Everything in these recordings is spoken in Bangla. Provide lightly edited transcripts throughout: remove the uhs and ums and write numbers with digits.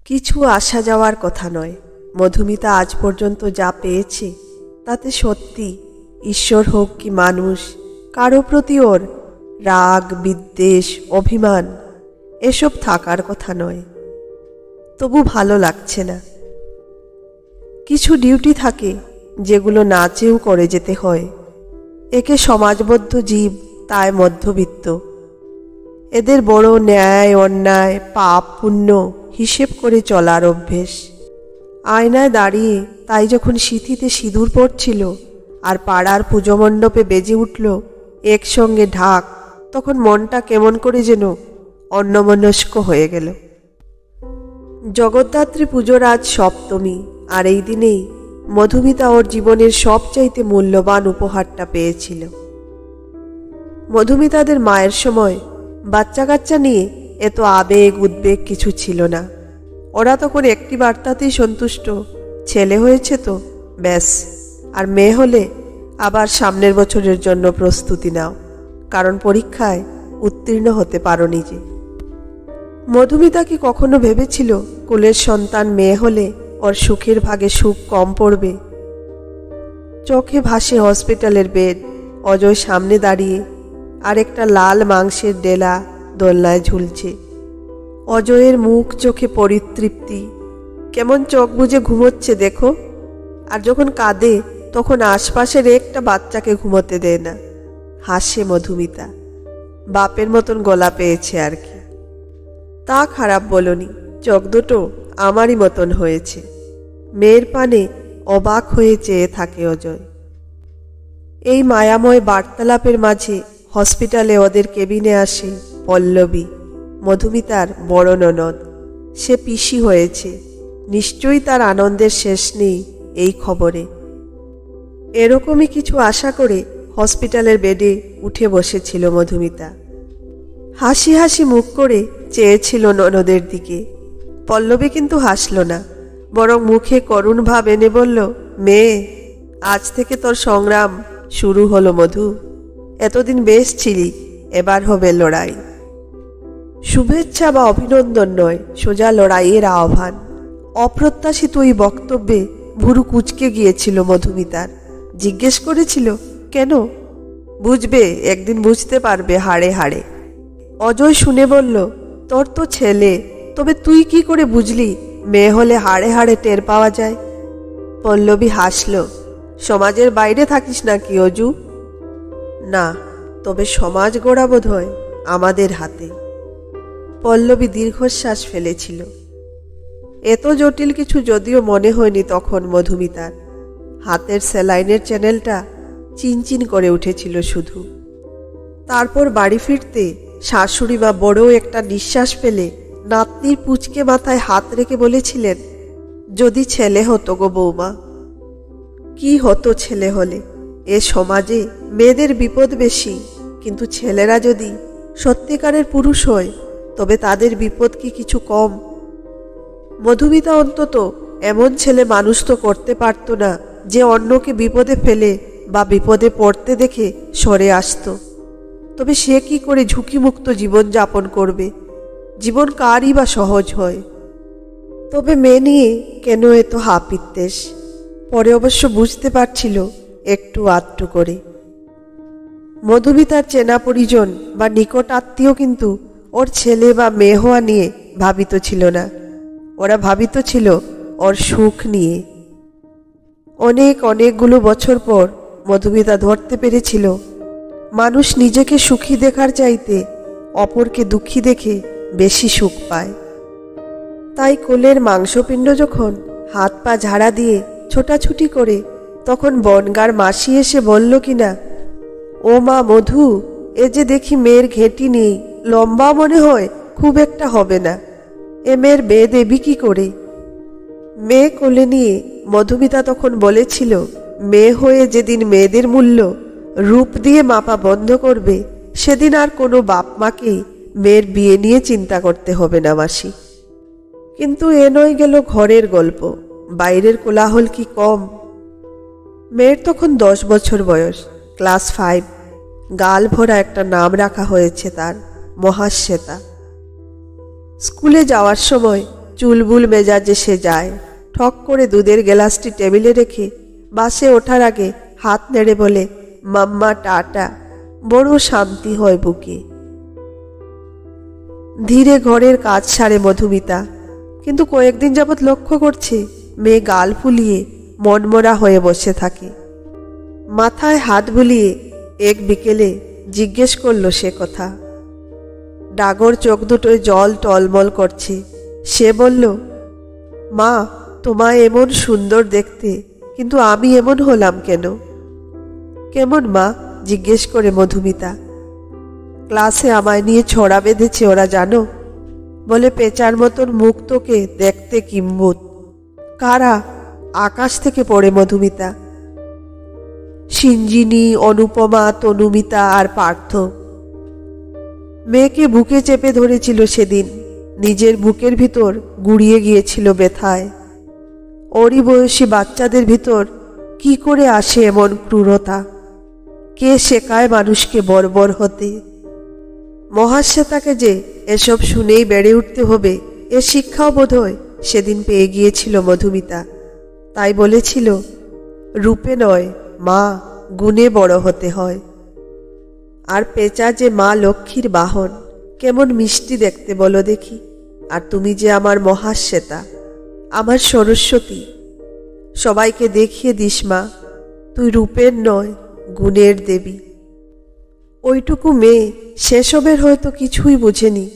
কিছু আসা যাওয়ার কথা নয়। মধুমিতা আজ পর্যন্ত যা পেয়েছে তাতে সত্যি ঈশ্বর হোক কি মানুষ, কারো প্রতি ওর রাগ, বিদ্বেষ, অভিমান এসব থাকার কথা নয়। তবু ভালো লাগছে না। কিছু ডিউটি থাকে যেগুলো না চেয়েও করে যেতে হয়। একে সমাজবদ্ধ জীব, তাই মধ্যবিত্ত। এদের বড় ন্যায় অন্যায়, পাপ পুণ্য হিসেব করে চলার অভ্যেস। আয়নায় দাঁড়িয়ে তাই যখন সিঁথিতে সিঁদুর পড়ছিল আর পাড়ার পুজো মণ্ডপে বেজে উঠল একসঙ্গে ঢাক, তখন মনটা কেমন করে যেন অন্যমনস্ক হয়ে গেল। জগদ্ধাত্রী পুজোর আজ সপ্তমী, আর এই দিনেই মধুমিতা ওর জীবনের সবচাইতে মূল্যবান উপহারটা পেয়েছিল। মধুমিতাদের মায়ের সময় বাচ্চা কাচ্চা নিয়ে এত আবেগ উদ্বেগ কিছু ছিল না। ওরা তখন একটি বার্তাতেই সন্তুষ্ট, ছেলে হয়েছে তো ব্যাস, আর মেয়ে হলে আবার সামনের বছরের জন্য প্রস্তুতি নাও, কারণ পরীক্ষায় উত্তীর্ণ হতে পারো নিজে। মধুমিতা কি কখনো ভেবেছিল কোলের সন্তান মেয়ে হলে ওর সুখের ভাগে সুখ কম পড়বে? চোখে ভাসে হসপিটালের বেড, অজয় সামনে দাঁড়িয়ে, আর একটা লাল মাংসের ডেলা দোলনায় ঝুলছে। অজয়ের মুখ চোখে পরিতৃপ্তি, কেমন চোখ বুজে ঘুমোচ্ছে দেখো। আর যখন কাঁদে তখন আশপাশের একটা বাচ্চাকে ঘুমোতে দেয় না। হাসে মধুমিতা, বাপের মতন গলা পেয়েছে আর কি। তা খারাপ বলনি, চোখ দুটো আমারই মতন হয়েছে। মেয়ের পানে অবাক হয়ে চেয়ে থাকে অজয়। এই মায়াময় বার্তালাপের মাঝে হসপিটালে ওদের কেবিনে আসে পল্লবী, মধুমিতার বড় ননদ। সে পিসি হয়েছে। নিশ্চয়ই তার আনন্দের শেষ নেই এই খবরে। এরকমই কিছু আশা করে হসপিটালের বেডে উঠে বসেছিল মধুমিতা। হাসি হাসি মুখ করে চেয়েছিল ননদের দিকে। পল্লবী কিন্তু হাসল না, বরং মুখে করুণ ভাব এনে বলল, মেয়ে, আজ থেকে তোর সংগ্রাম শুরু হলো মধু। এতদিন বেশ ছিলি, এবার হবে লড়াই। শুভেচ্ছা বা অভিনন্দন নয়, সোজা লড়াইয়ের আহ্বান। অপ্রত্যাশিত ওই বক্তব্যে ভুরু কুঁচকে গিয়েছিল মধুমিতার। জিজ্ঞেস করেছিল, কেন? বুঝবে, একদিন বুঝতে পারবে হাড়ে হাড়ে। অজয় শুনে বলল, তোর তো ছেলে, তবে তুই কি করে বুঝলি মেয়ে হলে হাড়ে হাড়ে টের পাওয়া যায়? পল্লবী হাসল, সমাজের বাইরে থাকিস নাকি অজু? না, তবে সমাজ গড়া বোধ হয় আমাদের হাতে। পল্লবী দীর্ঘশ্বাস ফেলেছিল। এত জটিল কিছু যদিও মনে হয়নি তখন মধুমিতার। হাতের স্যালাইনের চ্যানেলটা চিনচিন করে উঠেছিল শুধু। তারপর বাড়ি ফিরতে শাশুড়ি মা বড় একটা নিঃশ্বাস ফেলে নাতনির পুচকে মাথায় হাত রেখে বলেছিলেন, যদি ছেলে হতো গো বৌমা। কি হতো ছেলে হলে? এ সমাজে মেয়েদের বিপদ বেশি, কিন্তু ছেলেরা যদি সত্যিকারের পুরুষ হয় তবে তাদের বিপদ কি কিছু কম? মধুমিতা অন্তত এমন ছেলে মানুষ তো করতে পারত না যে অন্যকে বিপদে ফেলে বা বিপদে পড়তে দেখে সরে আসত। তবে সে কি করে ঝুঁকিমুক্ত জীবন যাপন করবে? জীবন কারই বা সহজ হয়? তবে মেয়ে নিয়ে কেন এত হাপিত্যেশ? পরে অবশ্য বুঝতে পারছিল একটু আধটু করে। মধুমিতার চেনা পরিজন বা নিকট আত্মীয় কিন্তু ওর ছেলে বা মেয়ে হওয়া নিয়ে ভাবিত ছিল না। ওরা ভাবিত ছিল ওর সুখ নিয়ে। অনেকগুলো বছর পর মধুমিতা ধরতে পেরেছিল মানুষ নিজেকে সুখী দেখার চাইতে অপরকে দুঃখী দেখে বেশি সুখ পায়। তাই কোলের মাংসপিণ্ড যখন হাত পা ঝাড়া দিয়ে ছোটাছুটি করে, তখন বনগার মাসি এসে বলল কিনা, ও মা মধু, এ যে দেখি মেয়ের ঘেঁটি নেই, লম্বা মনে হয় খুব একটা হবে না, এ মেয়ের বিয়ে দেবি কি করে? মেয়ে কোলে নিয়ে মধুমিতা তখন বলেছিল, মেয়ে হয়ে যেদিন মেয়েদের মূল্য রূপ দিয়ে মাপা বন্ধ করবে, সেদিন আর কোনো বাপ মাকেই মেয়ের বিয়ে নিয়ে চিন্তা করতে হবে না মাসি। কিন্তু এ নয় গেল ঘরের গল্প, বাইরের কোলাহল কি কম? মেয়ের তখন 10 বছর বয়স, ক্লাস 5। গাল ভরা একটা নাম রাখা হয়েছে তার, মহাশ্বেতা। স্কুলে যাওয়ার সময় চুলবুল মেজাজে সে যায়। ঠক করে দুধের গ্লাসটি টেবিলে রেখে বাসে ওঠার আগে হাত নেড়ে বলে, মাম্মা টাটা। বড় শান্তি হয় বুকে। ধীরে ঘরের কাজ সারে মধুমিতা, কিন্তু কয়েকদিন যাবৎ লক্ষ্য করছে মেয়ে গাল ফুলিয়ে মনমরা হয়ে বসে থাকে। মাথায় হাত বুলিয়ে এক বিকেলে জিজ্ঞেস করলো সে কথা। ডাগর চোখ দুটোয় জল টলমল করছে। সে বলল, মা, তোমায় এমন সুন্দর দেখতে, কিন্তু আমি এমন হলাম কেন? কেমন মা? জিজ্ঞেস করে মধুমিতা। ক্লাসে আমায় নিয়ে ছড়া বেঁধেছে ওরা, জানো? বলে পেঁচার মতন মুখ তোকে দেখতে কিম্ভূত। কারা? আকাশ থেকে পড়ে মধুমিতা। সিঞ্জিনী, অনুপমা, তনুমিতা আর পার্থ। মেয়েকে বুকে চেপে ধরেছিল সেদিন, নিজের বুকের ভিতর গুড়িয়ে গিয়েছিল ব্যথায়। ওরই বয়সী বাচ্চাদের ভিতর কি করে আসে এমন ক্রূরতা? কে শেখায় মানুষকে বর্বর হতে? মহাশ্বেতাকে যে এসব শুনেই বেড়ে উঠতে হবে, এ শিক্ষাও বোধহয় সেদিন পেয়ে গিয়েছিল মধুমিতা। তাই বলেছিল, রূপে নয় মা, গুণে বড় হতে হয়। আর পেঁচা যে মা লক্ষ্মীর বাহন, কেমন মিষ্টি দেখতে বলো দেখি। আর তুমি যে আমার মহাশ্বেতা, আমার সরস্বতী। সবাইকে দেখিয়ে দিস মা, তুই রূপের নয়, গুণের দেবী। ওইটুকু মেয়ে সেসবের হয়তো কিছুই বুঝেনি,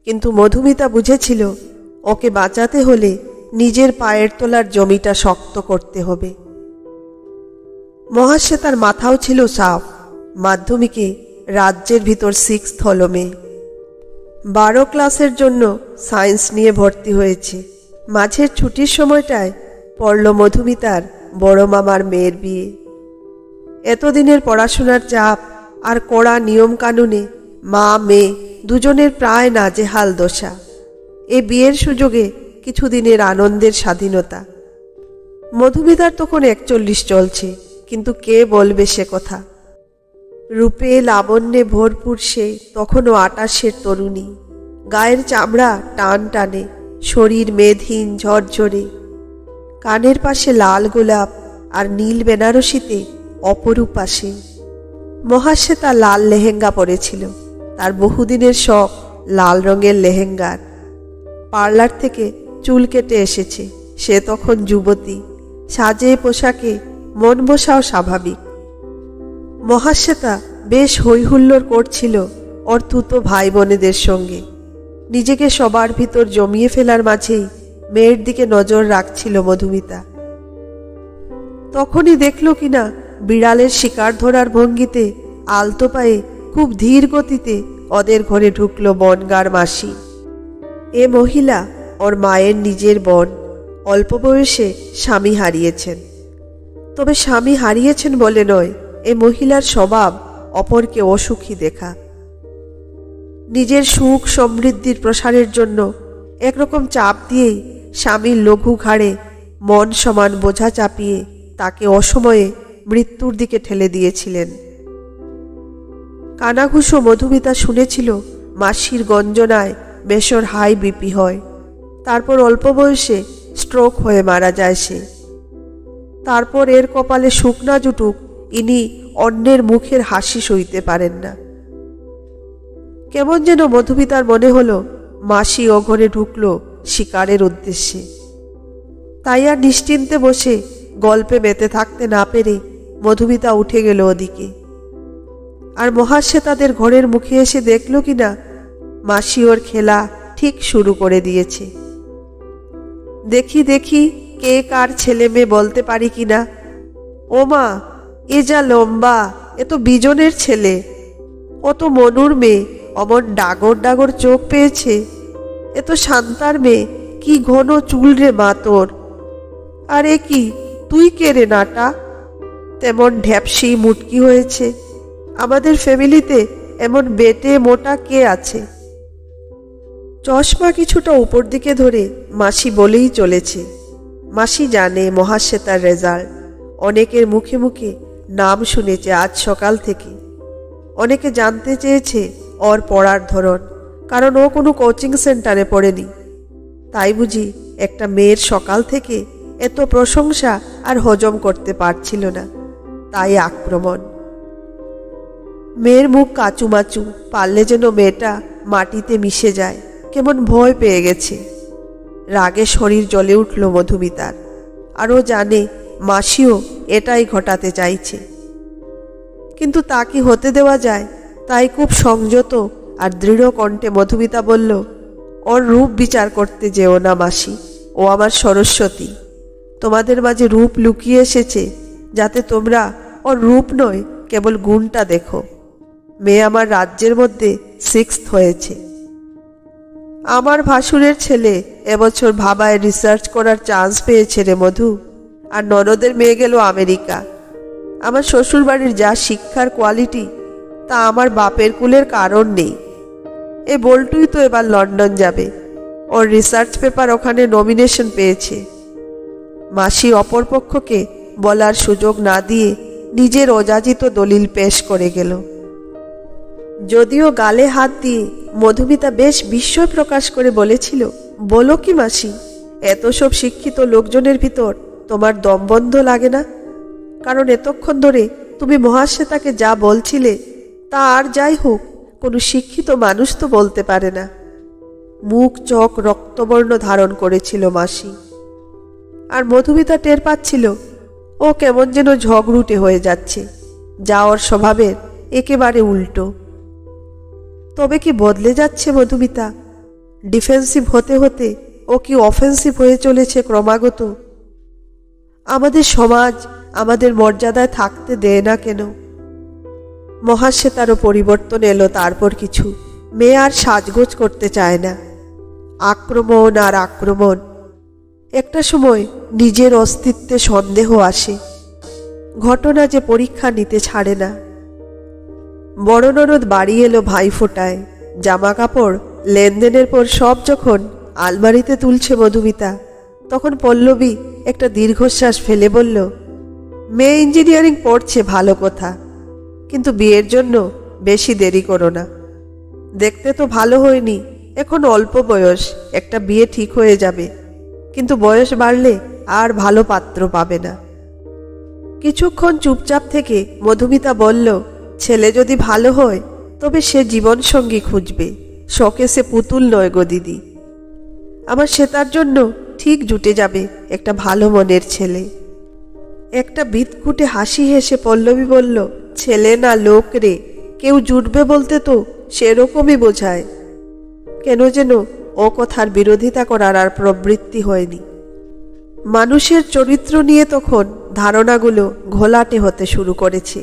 কিন্তু মধুমিতা বুঝেছিল ওকে বাঁচাতে হলে নিজের পায়ের তলার জমিটা শক্ত করতে হবে। মহাশ্বেতার মাথাও ছিল সাফ। মাধ্যমিকে রাজ্যের ভিতর 6th হলো মেয়ে। 12 ক্লাসের জন্য সায়েন্স নিয়ে ভর্তি হয়েছে। মাঝের ছুটির সময়টায় পড়ল মধুমিতার বড় মামার মেয়ের বিয়ে। এতদিনের পড়াশোনার চাপ আর কড়া নিয়ম কানুনে মা মেয়ে দুজনের প্রায় নাজেহাল দশা। এ বিয়ের সুযোগে কিছুদিনের আনন্দের স্বাধীনতা। মধুমিতার তখন 41 চলছে, কিন্তু কে বলবে সে কথা? রূপে লাবণ্যে ভরপুর সে তখনও 28-এর তরুণী। গায়ের চামড়া টান টানে, শরীর মেদহীন ঝরঝরে। কানের পাশে লাল গোলাপ আর নীল বেনারসিতে অপরূপা সে। মহাশ্বেতা লাল লেহেঙ্গা পরেছিল, তার বহুদিনের শখ লাল রঙের লেহেঙ্গার। পার্লার থেকে চুল কেটে এসেছে, সে তখন যুবতী। সাজে পোশাকে মন বসাও স্বাভাবিক। মহাশ্বেতা বেশ হৈহুল্লোড় করছিল ওর তুতো ভাই বোনেদের সঙ্গে। নিজেকে সবার ভিতর জমিয়ে ফেলার মাঝেই মেয়ের দিকে নজর রাখছিল মধুমিতা। তখনই দেখল কিনা বিড়ালের শিকার ধরার ভঙ্গিতে আলতো পায়ে খুব ধীর গতিতে ওদের ঘরে ঢুকলো বনগার মাসি। এ মহিলা ওর মায়ের নিজের বোন। অল্প বয়সে স্বামী হারিয়েছেন। তবে স্বামী হারিয়েছেন বলে নয়, এ মহিলার স্বভাব অপরকে অসুখী দেখা। নিজের সুখ সমৃদ্ধির প্রসারের জন্য একরকম চাপ দিয়েই স্বামীর লঘু ঘাড়ে মন সমান বোঝা চাপিয়ে তাকে অসময়ে মৃত্যুর দিকে ঠেলে দিয়েছিলেন। কানাঘুষো মধুমিতা শুনেছিল মাসির গঞ্জনায় বেশর হাই বিপি হয়, তারপর অল্প বয়সে স্ট্রোক হয়ে মারা যায় সে। তারপর এর কপালে সুখ না জুটুক, ইনি অন্যের মুখের হাসি সইতে পারেন না। কেমন যেন মধুমিতার মনে হলো মাসি ও ঘরে ঢুকলো শিকারের উদ্দেশ্যে। তাই আর নিশ্চিন্তে বসে গল্পে মেতে থাকতে না পেরে মধুমিতা উঠে গেল ওদিকে। আর মহাশ্বেতাদের ঘরের মুখে এসে দেখল কিনা মাসি ওর খেলা ঠিক শুরু করে দিয়েছে। দেখি দেখি কে কার ছেলে মেয়ে বলতে পারি কিনা। ও মা, এ যা লম্বা, এ তো বিজনের ছেলে। ও তো মনুর মেয়ে, অমন ডাগর ডাগর চোখ পেয়েছে। এ তো শান্তার মেয়ে, কি ঘন চুল রে মা তোর। আরে কি, তুই কে রে নাটা? তেমন ঢ্যাপসি মুটকি হয়েছে। আমাদের ফ্যামিলিতে এমন বেটে মোটা কে আছে? চশমা কিছুটা উপর দিকে ধরে মাসি বলেই চলেছে। মাসি জানে মহাশ্বেতার রেজাল্ট। অনেকের মুখে মুখে নাম শুনেছে আজ সকাল থেকে। অনেকে জানতে চেয়েছে ওর পড়ার ধরন, কারণ ও কোনো কোচিং সেন্টারে পড়েনি। তাই বুঝি একটা মেয়ের সকাল থেকে এত প্রশংসা আর হজম করতে পারছিল না, তাই আক্রমণ। মেয়ের মুখ কাচুমাচু, পারলে যেন মেয়েটা মাটিতে মিশে যায়, কেমন ভয় পেয়ে গেছে। রাগে শরীর জ্বলে উঠল মধুমিতার, আর ও জানে মাসিও এটাই ঘটাতে চাইছে, কিন্তু তা কি হতে দেওয়া যায়? তাই খুব সংযত আর দৃঢ় কণ্ঠে মধুমিতা বলল, ওর রূপ বিচার করতে যেও না মাসি, ও আমার সরস্বতী। তোমাদের মাঝে রূপ লুকিয়ে এসেছে, যাতে তোমরা ওর রূপ নয় কেবল গুণটা দেখো। মেয়ে আমার রাজ্যের মধ্যে 6th হয়েছে। আমার ভাসুরের ছেলে এবছর ভাবায় রিসার্চ করার চান্স পেয়েছে রে মধু, আর ননদের মেয়ে গেল আমেরিকা। আমার শ্বশুর বাড়ির যা শিক্ষার কোয়ালিটি, তা আমার বাপের কুলের কারণ নেই। এ বল্টুই তো এবার লন্ডন যাবে, ওর রিসার্চ পেপার ওখানে নমিনেশন পেয়েছে। মাসি অপরপক্ষকে বলার সুযোগ না দিয়ে নিজের অযাচিত দলিল পেশ করে গেল। যদিও গালে হাত দিয়ে মধুমিতা বেশ বিস্ময় প্রকাশ করে বলেছিল, বলো কি মাসি, এত সব শিক্ষিত লোকজনের ভিতর তোমার দম বন্ধ লাগে না? কারণ এতক্ষণ ধরে তুমি মহাশ্বেতাকে যা বলছিলে তা আর যাই হোক কোনো শিক্ষিত মানুষ তো বলতে পারে না। মুখ চোখ রক্তবর্ণ ধারণ করেছিল মাসি, আর মধুমিতা টের পাচ্ছিল ও কেমন যেন ঝগড়ুটে হয়ে যাচ্ছে, যা ওর স্বভাবের একেবারে উল্টো। তবে কি বদলে যাচ্ছে মধুমিতা? ডিফেন্সিভ হতে হতে ও কি অফেন্সিভ হয়ে চলেছে ক্রমাগত? আমাদের সমাজ আমাদের মর্যাদায় থাকতে দেয় না কেন? মহাশ্বেতারও পরিবর্তন এলো তারপর কিছু। মেয়ে আর সাজগোজ করতে চায় না, আক্রমণ আর আক্রমণ। একটা সময় নিজের অস্তিত্বে সন্দেহ আসে, ঘটনা যে পরীক্ষা নিতে ছাড়ে না। বড় ননদ বাড়ি এলো ভাইফোঁটায়, জামা কাপড় লেনদেনের পর সব যখন আলমারিতে তুলছে মধুমিতা, তখন পল্লবী একটা দীর্ঘশ্বাস ফেলে বলল, মেয়ে ইঞ্জিনিয়ারিং পড়ছে ভালো কথা, কিন্তু বিয়ের জন্য বেশি দেরি করো না। দেখতে তো ভালো হয়নি, এখন অল্প বয়স, একটা বিয়ে ঠিক হয়ে যাবে, কিন্তু বয়স বাড়লে আর ভালো পাত্র পাবে না। কিছুক্ষণ চুপচাপ থেকে মধুমিতা বলল, ছেলে যদি ভালো হয় তবে সে জীবন সঙ্গী খুঁজবে, শখে সে পুতুল নয় গো দিদি। আমার শ্বেতার জন্য ঠিক জুটে যাবে একটা ভালো মনের ছেলে। একটা বিদকুটে হাসি হেসে পল্লবী বলল, ছেলে না লোক রে, কেউ জুটবে বলতে তো সেরকমই বোঝায়। কেন যেন ও কথার বিরোধিতা করার আর প্রবৃত্তি হয়নি। মানুষের চরিত্র নিয়ে তখন ধারণাগুলো ঘোলাটে হতে শুরু করেছে।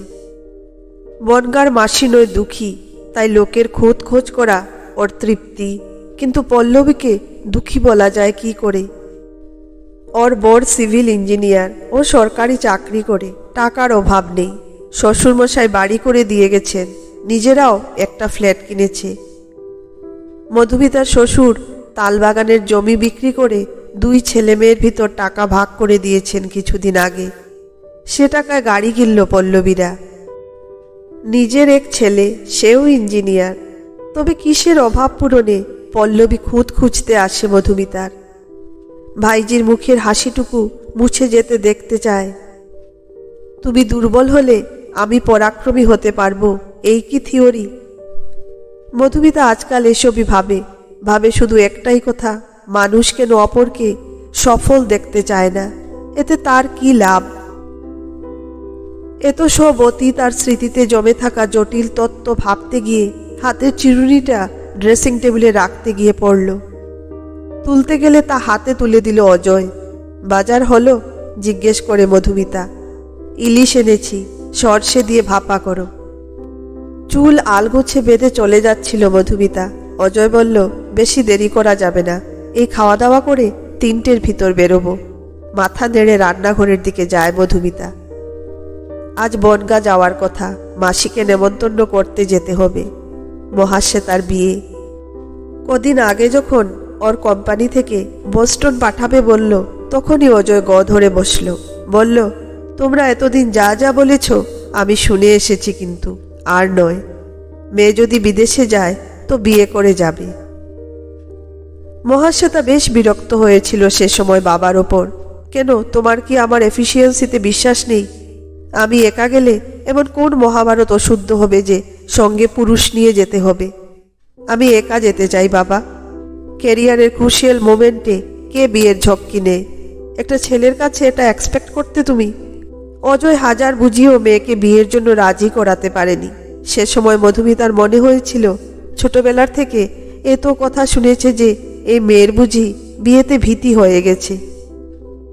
বনগার মাসি নয় দুঃখী, তাই লোকের খুঁত খোঁজ করা ওর তৃপ্তি, কিন্তু পল্লবীকে দুঃখী বলা যায় কি করে? ওর বড় সিভিল ইঞ্জিনিয়ার, ও সরকারি চাকরি করে, টাকার অভাব নেই। শ্বশুরমশাই বাড়ি করে দিয়ে গেছেন, নিজেরাও একটা ফ্ল্যাট কিনেছে। মধুমিতার শ্বশুর তালবাগানের জমি বিক্রি করে 2 ছেলে মেয়ের ভিতর টাকা ভাগ করে দিয়েছেন কিছুদিন আগে। সে টাকায় গাড়ি কিনল পল্লবীরা। নিজের এক ছেলে, সেও ইঞ্জিনিয়ার। তবে কিসের অভাব পূরণে পল্লবী খুঁত খুঁজতে আসে মধুমিতার। ভাইজির মুখের হাসিটুকু মুছে যেতে দেখতে চায়। তুমি দুর্বল হলে আমি পরাক্রমী হতে পারবো, এই কি থিওরি? মধুমিতা আজকাল এসবই ভাবে শুধু একটাই কথা, মানুষ কেন অপরকে সফল দেখতে চায় না? এতে তার কি লাভ? এত সব অতীত আর স্মৃতিতে জমে থাকা জটিল তত্ত্ব ভাবতে গিয়ে হাতের চিরুনিটা ড্রেসিং টেবিলে রাখতে গিয়ে পড়ল। তুলতে গেলে তা হাতে তুলে দিল অজয়। বাজার হলো? জিজ্ঞেস করে মধুমিতা। ইলিশ এনেছি, সরষে দিয়ে ভাপা করো। চুল আলগোছে বেঁধে চলে যাচ্ছিল মধুমিতা। অজয় বলল, বেশি দেরি করা যাবে না, এই খাওয়া দাওয়া করে 3টের ভিতর বেরোবো। মাথা নেড়ে রান্নাঘরের দিকে যায় মধুমিতা। আজ বনগা যাওয়ার কথা, মাসিকে নেমন্তন্ন করতে যেতে হবে। মহাশ্বেতার বিয়ে। কদিন আগে যখন ওর কোম্পানি থেকে বোস্টন পাঠাবে বলল, তখনই অজয় গ ধরে বসল। বলল, তোমরা এতদিন যা যা বলেছ আমি শুনে এসেছি, কিন্তু আর নয়। মেয়ে যদি বিদেশে যায় তো বিয়ে করে যাবে। মহাশ্বেতা বেশ বিরক্ত হয়েছিল সে সময় বাবার ওপর। কেন, তোমার কি আমার এফিসিয়েন্সিতে বিশ্বাস নেই? আমি একা গেলে এমন কোন মহাভারত অশুদ্ধ হবে যে সঙ্গে পুরুষ নিয়ে যেতে হবে? আমি একা যেতে চাই বাবা। ক্যারিয়ারের ক্রুশিয়াল মোমেন্টে কে বিয়ের ঝক্কি নেয়? একটা ছেলের কাছে এটা এক্সপেক্ট করতে তুমি? অজয় হাজার বুঝিয়েও মেয়েকে বিয়ের জন্য রাজি করাতে পারেনি। সে সময় মধুমিতার মনে হয়েছিল ছোটবেলার থেকে এত কথা শুনেছে যে এই মেয়ের বুঝি বিয়েতে ভীতি হয়ে গেছে।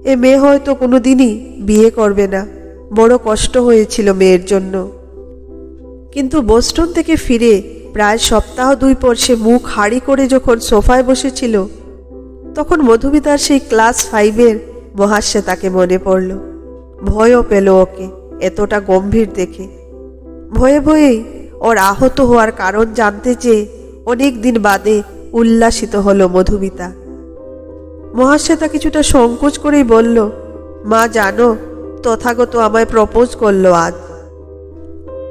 এ মেয়ে হয়তো কোনোদিনই বিয়ে করবে না। বড় কষ্ট হয়েছিল মেয়ের জন্য। কিন্তু বোস্টন থেকে ফিরে প্রায় সপ্তাহ 2 পর সে মুখ হাড়ি করে যখন সোফায় বসেছিল, তখন মধুমিতার সেই ক্লাস 5-এর মহাশ্বেতাকে মনে পড়ল। ভয়ও পেল ওকে এতটা গম্ভীর দেখে। ভয়ে ভয়েই ওর আহত হওয়ার কারণ জানতে চেয়ে অনেক দিন বাদে উল্লাসিত হলো মধুমিতা। মহাশ্বেতা কিছুটা সংকোচ করেই বলল, মা জানো, তথাগত আমায় প্রপোজ করলো আজ।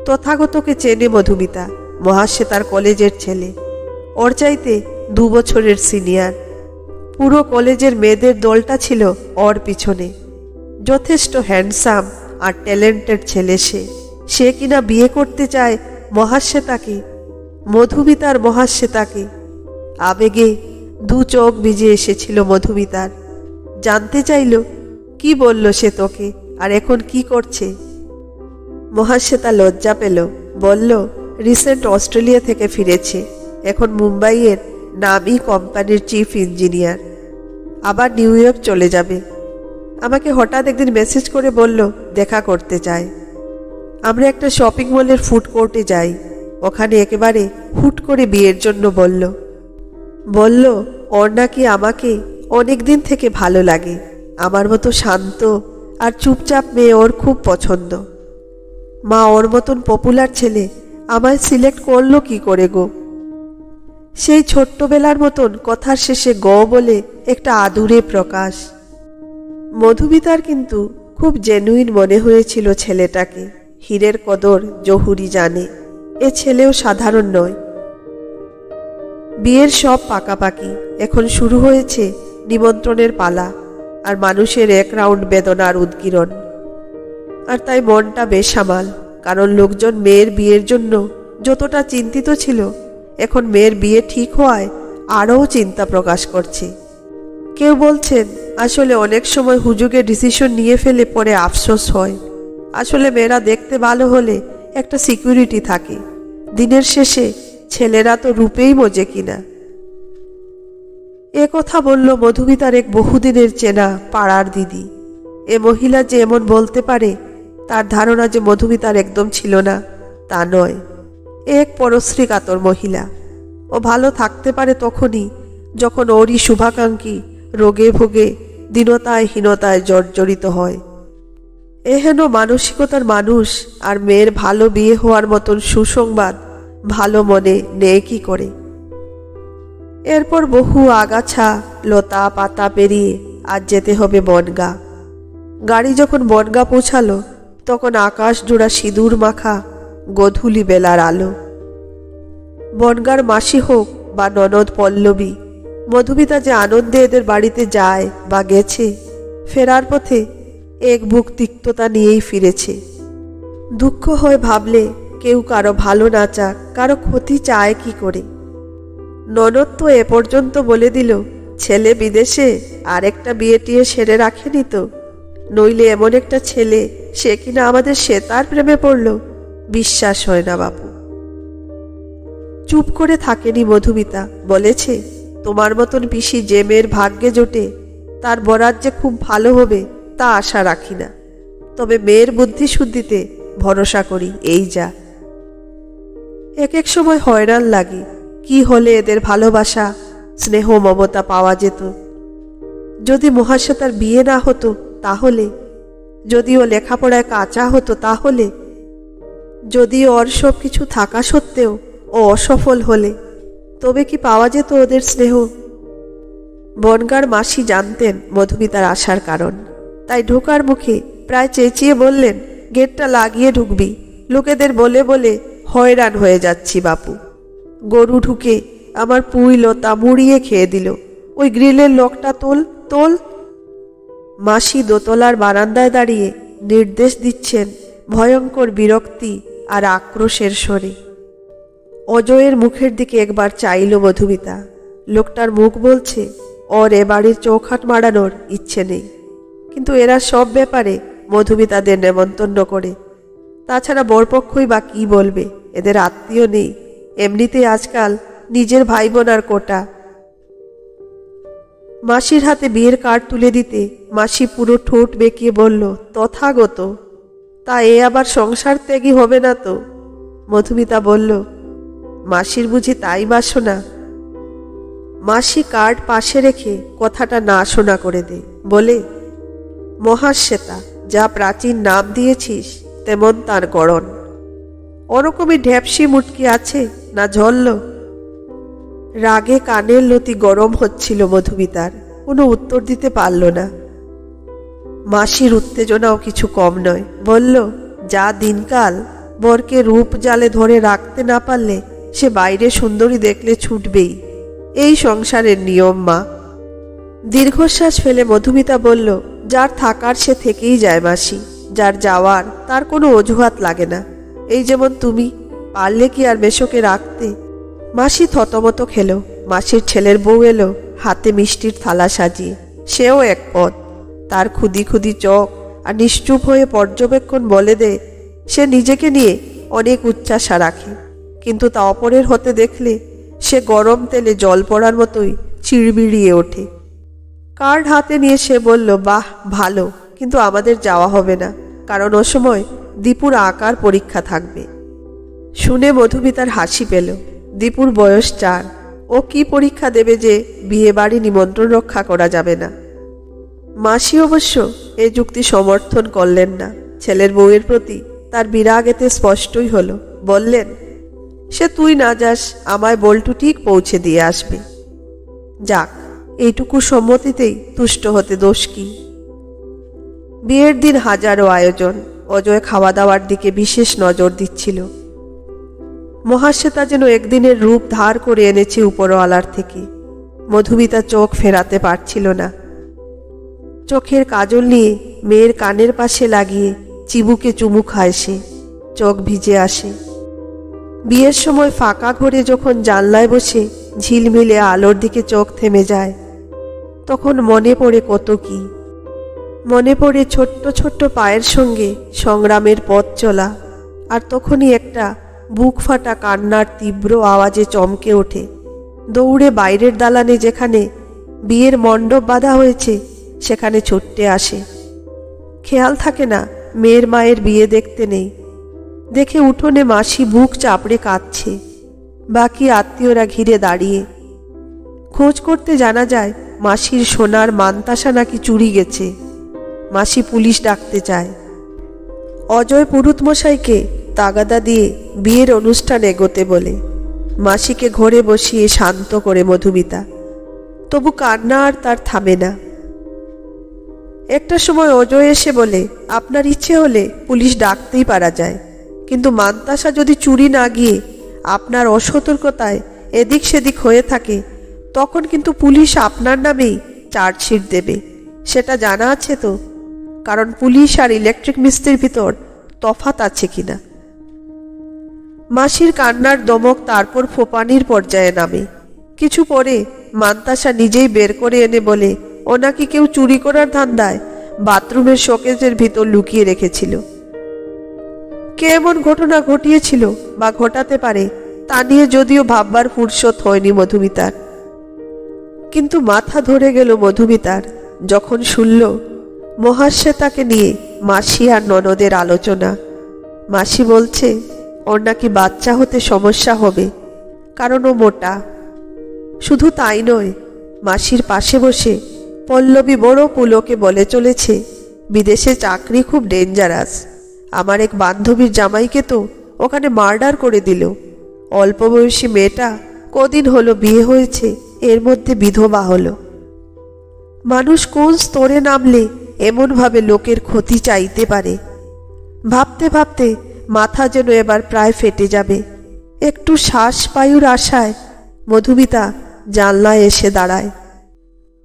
তথাগতকে চেনে মধুমিতা, মহাশ্বেতার কলেজের ছেলে। ওর চাইতে 2 বছরের সিনিয়র। পুরো কলেজের মেয়েদের দলটা ছিল ওর পিছনে। যথেষ্ট হ্যান্ডসাম আর ট্যালেন্টেড ছেলে সে কিনা বিয়ে করতে চায় মহাশ্বেতাকে, মধুমিতার মহাশ্বেতাকে। আবেগে 2 চোখ ভিজে এসেছিল মধুমিতার। জানতে চাইল, কি বলল সে তোকে, আর এখন কি করছে? মহাশ্বেতা লজ্জা পেল, বলল, রিসেন্ট অস্ট্রেলিয়া থেকে ফিরেছে, এখন মুম্বাইয়ের নামী কোম্পানির চিফ ইঞ্জিনিয়ার। আবার নিউ ইয়র্ক চলে যাবে। আমাকে হঠাৎ একদিন মেসেজ করে বলল দেখা করতে চায়। আমরা একটা শপিং মলের ফুড কোর্টে যাই। ওখানে একেবারে হুট করে বিয়ের জন্য বলল ওর নাকি আমাকে অনেক দিন থেকে ভালো লাগে। আমার মতো শান্ত আর চুপচাপ মেয়ে ওর খুব পছন্দ। মা, ওর মতন পপুলার ছেলে আমায় সিলেক্ট করলো কি করে গো? সেই ছোট্টবেলার মতন কথার শেষে গ বলে একটা আদুরে প্রকাশ। মধুমিতার কিন্তু খুব জেনুইন মনে হয়েছিল ছেলেটাকে। হীরের কদর জহুরি জানে, এ ছেলেও সাধারণ নয়। বিয়ের সব পাকাপাকি, এখন শুরু হয়েছে নিমন্ত্রণের পালা আর মানুষের এক রাউন্ড বেদনার উদ্গীরণ। আর তাই মনটা বেসামাল, কারণ লোকজন মেয়ের বিয়ের জন্য যতটা চিন্তিত ছিল, এখন মেয়ের বিয়ে ঠিক হওয়ায় আরও চিন্তা প্রকাশ করছে। কেউ বলছেন আসলে অনেক সময় হুজুগে ডিসিশন নিয়ে ফেলে পরে আফসোস হয়। আসলে মেয়েরা দেখতে ভালো হলে একটা সিকিউরিটি থাকে। দিনের শেষে ছেলেরা তো রূপেই মজে কিনা। এ কথা বলল মধুমিতার এক বহুদিনের চেনা পাড়ার দিদি। এ মহিলা যে এমন বলতে পারে তার ধারণা যে মধুমিতার একদম ছিল না তা নয়। এক পরশ্রী কাতর মহিলা। ও ভালো থাকতে পারে তখনই যখন ওরই শুভাকাঙ্ক্ষী রোগে ভোগে দীনতায় হীনতায় জর্জরিত হয়। এহেন মানসিকতার মানুষ আর মেয়ের ভালো বিয়ে হওয়ার মতন সুসংবাদ ভালো মনে নেয় কি করে? এরপর বহু আগাছা লতা পাতা পেরিয়ে আজ যেতে হবে বনগা। গাড়ি যখন বনগা পৌঁছালো, তখন আকাশ জোড়া সিঁদুর মাখা গোধূলি বেলার আলো। বনগার মাসি হোক বা ননদ পল্লবী, মধুমিতা যে আনন্দে এদের বাড়িতে যায় বা গেছে, ফেরার পথে এক বুক তিক্ততা নিয়েই ফিরেছে। দুঃখ হয় ভাবলে কেউ কারো ভালো না চাক, কারো ক্ষতি চায় কি করে। ননদ তো এ পর্যন্ত বলে দিল ছেলে বিদেশে, আর একটা বিয়ে টিয়ে সেরে রাখেনি তো, নইলে এমন একটা ছেলে সে কিনা আমাদের শ্বেতার প্রেমে পড়ল। বিশ্বাস হয় না বাপু। চুপ করে থাকেনি মধুমিতা, বলেছে, তোমার মতন পিসি যে মেয়ের ভাগ্যে জোটে তার বরাত যে খুব ভালো হবে তা আশা রাখি না, তবে মেয়ের বুদ্ধি শুদ্ধিতে ভরসা করি, এই যা। এক এক সময় হয়রান লাগে, কি হলে এদের ভালোবাসা স্নেহ মমতা পাওয়া যেত। যদি মহাশ্বেতার বিয়ে না হতো তাহলে, যদি ও লেখাপড়ায় কাঁচা হতো তাহলে, যদি ওর সব কিছু থাকা সত্ত্বেও ও অসফল হলে, তবে কি পাওয়া যেত ওদের স্নেহ? বনগার মাসি জানতেন মধুমিতার আসার কারণ, তাই ঢোকার মুখে প্রায় চেঁচিয়ে বললেন, গেটটা লাগিয়ে ঢুকবি, লোকেদের বলে বলে হয়রান হয়ে যাচ্ছি বাপু। গরু ঢুকে আমার পুঁই লতা মুড়িয়ে খেয়ে দিল, ওই গ্রিলের লকটা তোল তোল। মাসি দোতলার বারান্দায় দাঁড়িয়ে নির্দেশ দিচ্ছেন ভয়ঙ্কর বিরক্তি আর আক্রোশের স্বরে। অজয়ের মুখের দিকে একবার চাইল মধুমিতা। লোকটার মুখ বলছে ওর এ বাড়ির চৌখাট মারানোর ইচ্ছে নেই, কিন্তু এরা সব ব্যাপারে মধুমিতাদের নেমন্তন্ন করে। তাছাড়া বরপক্ষই বা কি বলবে, এদের আত্মীয় নেই। এমনিতেই আজকাল নিজের ভাই বোন আর কোটা। মাসির হাতে বিয়ের কার্ড তুলে দিতে মাসি পুরো ঠোঁট বেঁকিয়ে বলল, তথাগত, তা এ আবার সংসার ত্যাগী হবে না তো? মধুমিতা বলল, মাসির বুঝি তাই বাসনা? মাসি কার্ড পাশে রেখে কথাটা না শোনা করে দেয়, বলে, মহাশ্বেতা, যা প্রাচীন নাম দিয়েছিস তেমন তার গড়ন। ওরকমই ঢ্যাপসি মুটকি আছে না ঝরল? রাগে কানের লতি গরম হচ্ছিল মধুমিতার, কোনো উত্তর দিতে পারল না। মাসির উত্তেজনাও কিছু কম নয়, বলল, যা দিনকাল, বরকে রূপ জালে ধরে রাখতে না পারলে সে বাইরে সুন্দরী দেখলে ছুটবেই, এই সংসারের নিয়ম মা। দীর্ঘশ্বাস ফেলে মধুমিতা বলল, যার থাকার সে থেকেই যায় মাসি, যার যাওয়ার তার কোনো অজুহাত লাগে না। এই যেমন তুমি, পারলে কি আর মেশোকে রাখতে? মাসি থতমত খেল। মাসির ছেলের বউ এলো হাতে মিষ্টির থালা সাজিয়ে, সেও এক পদ। তার খুদি খুদি চোখ আর নিশ্চুপ হয়ে পর্যবেক্ষণ বলে দেয় সে নিজেকে নিয়ে অনেক উচ্চাশা রাখে, কিন্তু তা অপরের হতে দেখলে সে গরম তেলে জল পড়ার মতোই চিড়বিড়িয়ে ওঠে। কার্ড হাতে নিয়ে সে বলল, বাহ ভালো, কিন্তু আমাদের যাওয়া হবে না, কারণ ও সময় দীপুর আঁকার পরীক্ষা থাকবে। শুনে মধুমিতার হাসি পেল। দীপুর বয়স 4, ও কি পরীক্ষা দেবে যে বিয়ে বাড়ি নিমন্ত্রণ রক্ষা করা যাবে না? মাসি অবশ্য এ যুক্তি সমর্থন করলেন না। ছেলের বউয়ের প্রতি তার বিরাগ এতে স্পষ্টই হলো। বললেন, সে তুই না যাস, আমায় বল্টু ঠিক পৌঁছে দিয়ে আসবে। যাক, এইটুকু সম্মতিতেই তুষ্ট হতে দোষ কি? বিয়ের দিন হাজারো আয়োজন। অজয় খাওয়া দাওয়ার দিকে বিশেষ নজর দিচ্ছিল। মহাশ্বেতা যেন একদিনের রূপ ধার করে এনেছে উপরওয়ালার থেকে। মধুমিতা চোখ ফেরাতে পারছিল না। চোখের কাজল নিয়ে মেয়ের কানের পাশে লাগিয়ে চিবুকে চুমু খায় সে, চোখ ভিজে আসে। বিয়ের সময় ফাঁকা ঘরে যখন জানলায় বসে ঝিলমিলে আলোর দিকে চোখ থেমে যায়, তখন মনে পড়ে কত কি। মনে পড়ে ছোট্ট ছোট্ট পায়ের সঙ্গে সংগ্রামের পথ চলা, আর তখনই একটা বুক ফাটা কান্নার তীব্র আওয়াজে চমকে ওঠে। দৌড়ে বাইরের দালানে যেখানে বিয়ের মণ্ডপ বাঁধা হয়েছে সেখানে ছুটতে আসে। খেয়াল থাকে না মেয়ের মায়ের বিয়ে দেখতে নেই। দেখে উঠোনে মাসি বুক চাপড়ে কাঁদছে, বাকি আত্মীয়রা ঘিরে দাঁড়িয়ে। খোঁজ করতে জানা যায় মাসির সোনার মানতাসা নাকি চুরি গেছে। মাসি পুলিশ ডাকতে চায়। অজয় পুরুত মশাইকে তাগাদা দিয়ে বিয়ের অনুষ্ঠান এগোতে বলে। মাসিকে ঘরে বসিয়ে শান্ত করে মধুমিতা, তবু কান্না আর তার থামে না। একটা সময় অজয় এসে বলে, আপনার ইচ্ছে হলে পুলিশ ডাকতেই পারা যায়, কিন্তু মানতাসা যদি চুরি না গিয়ে আপনার অসতর্কতায় এদিক সেদিক হয়ে থাকে, তখন কিন্তু পুলিশ আপনার নামেই চার্জশিট দেবে। সেটা জানা আছে তো? কারণ পুলিশ আর ইলেকট্রিক মিস্ত্রির ভিতর তফাৎ আছে কিনা। মাসির কান্নার দমক তারপর ফোপানির পর্যায়ে নামে। কিছু পরে মানতাসা নিজেই বের করে এনে বলে, ও নাকি কেউ চুরি করার ধান্দায় বাথরুমের শোকেজের ভিতর লুকিয়ে রেখেছিল। কে এমন ঘটনা ঘটিয়েছিল বা ঘটাতে পারে তা নিয়ে যদিও ভাববার ফুরসত হয়নি মধুমিতার, কিন্তু মাথা ধরে গেল মধুমিতার যখন শুনল মহাশ্বেতাকে নিয়ে মাসি আর ননদের আলোচনা। মাসি বলছে ওর নাকি বাচ্চা হতে সমস্যা হবে, কারণ ও মোটা। শুধু তাই নয়, মাসির পাশে বসে পল্লবী বড় পুলকে বলে চলেছে, বিদেশে চাকরি খুব ডেঞ্জারাস। আমার এক বান্ধবীর জামাইকে তো ওখানে মার্ডার করে দিল। অল্প বয়সী মেয়েটা কদিন হলো বিয়ে হয়েছে, এর মধ্যে বিধবা হলো। মানুষ কোন স্তরে নামলে এমনভাবে লোকের ক্ষতি চাইতে পারে? ভাবতে ভাবতে মাথা যেন এবার প্রায় ফেটে যাবে। একটু শ্বাস পায়ুর আশায় মধুমিতা জানলায় এসে দাঁড়ায়।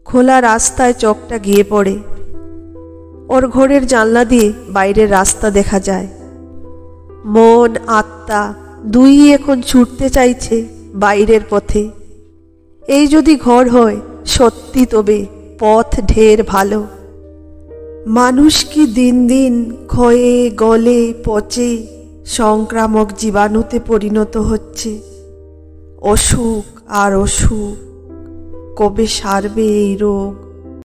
খোলা রাস্তায় চোখটা গিয়ে পড়ে। ওর ঘরের জানলা দিয়ে বাইরের রাস্তা দেখা যায়। মন আত্মা দুই এখন ছুটতে চাইছে বাইরের পথে। এই যদি ঘর হয় সত্যি, তবে পথ ঢের ভালো। মানুষ কি দিন দিন ক্ষয়ে গলে পচে সংক্রামক জীবাণুতে পরিণত হচ্ছে। অসুখ আর অসুখ, কবে সারবে এই রোগ?